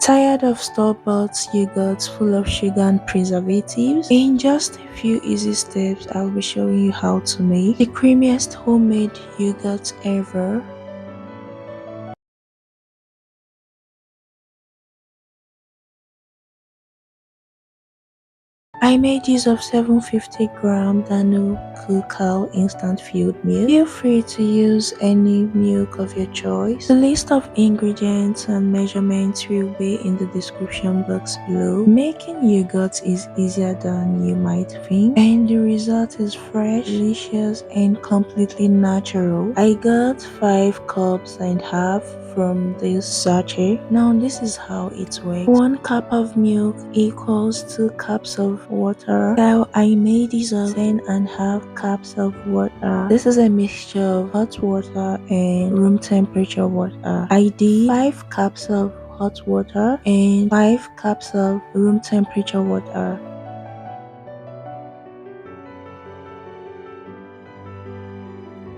Tired of store-bought yogurts full of sugar and preservatives? In just a few easy steps, I'll be showing you how to make the creamiest homemade yogurt ever. I made use of 750-gram Dano Cocoa instant filled milk. Feel free to use any milk of your choice. The list of ingredients and measurements will be in the description box below. Making yogurt is easier than you might think, and the result is fresh, delicious, and completely natural. I got 5 cups and half from this sachet. Now this is how it works. 1 cup of milk equals 2 cups of water. So I made use of 10.5 cups of water. This is a mixture of hot water and room temperature water. I did 5 cups of hot water and 5 cups of room temperature water.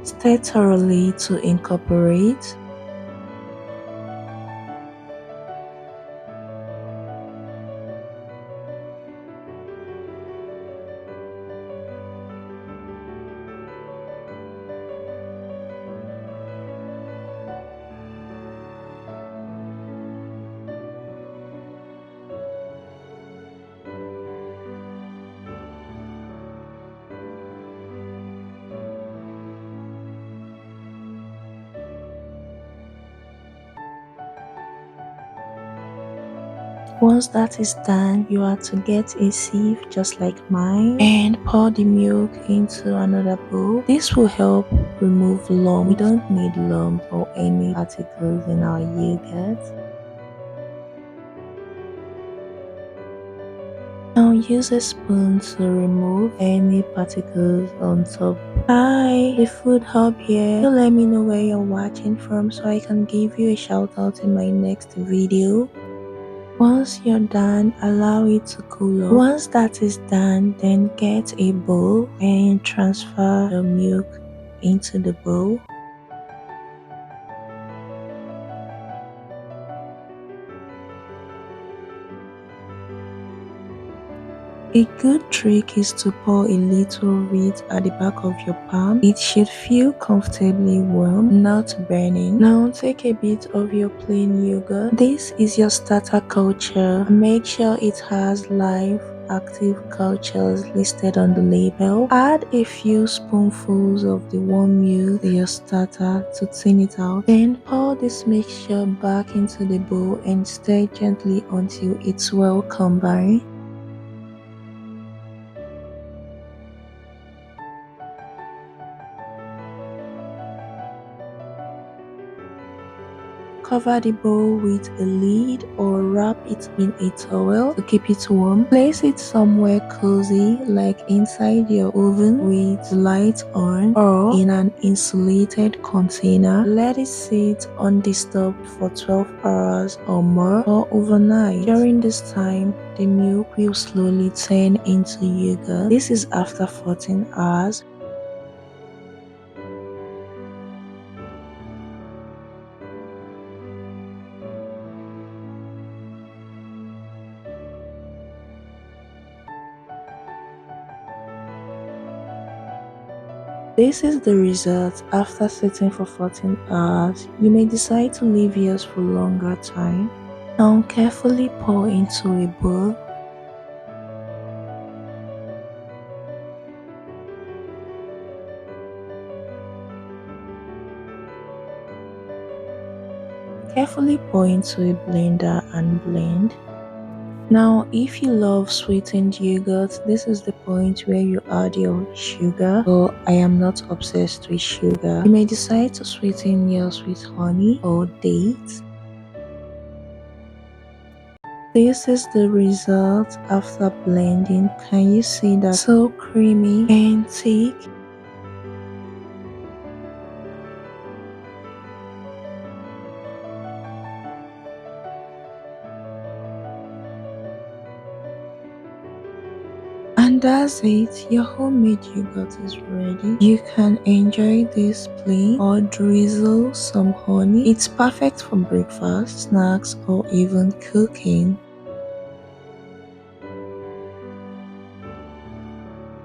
Stir thoroughly to incorporate. Once that is done, you are to get a sieve just like mine and pour the milk into another bowl. This will help remove lumps. We don't need lumps or any particles in our yogurt. Now use a spoon to remove any particles on top. Hi, the food hub here. So let me know where you're watching from so I can give you a shout out in my next video. Once you're done, allow it to cool off. Once that is done, then get a bowl and transfer the milk into the bowl. A good trick is to pour a little of it at the back of your palm. It should feel comfortably warm, not burning. Now take a bit of your plain yogurt. This is your starter culture. Make sure it has live active cultures listed on the label. Add a few spoonfuls of the warm milk to your starter to thin it out. Then pour this mixture back into the bowl and stir gently until it's well combined. Cover the bowl with a lid or wrap it in a towel to keep it warm. Place it somewhere cozy like inside your oven with the light on or in an insulated container. Let it sit undisturbed for 12 hours or more or overnight. During this time, the milk will slowly turn into yogurt. This is after 14 hours. This is the result after sitting for 14 hours. You may decide to leave yours for longer time. Now carefully pour into a bowl. Carefully pour into a blender and blend. Now, if you love sweetened yogurt, this is the point where you add your sugar, but I am not obsessed with sugar. You may decide to sweeten yours with honey or dates. This is the result after blending. Can you see that? So creamy and thick. And that's it, your homemade yogurt is ready. You can enjoy this plain or drizzle some honey. It's perfect for breakfast, snacks, or even cooking.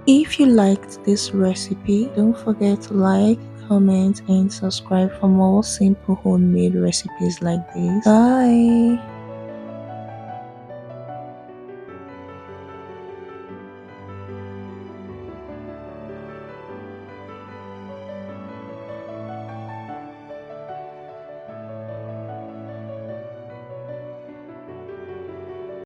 If you liked this recipe, don't forget to like, comment, and subscribe for more simple homemade recipes like this. Bye!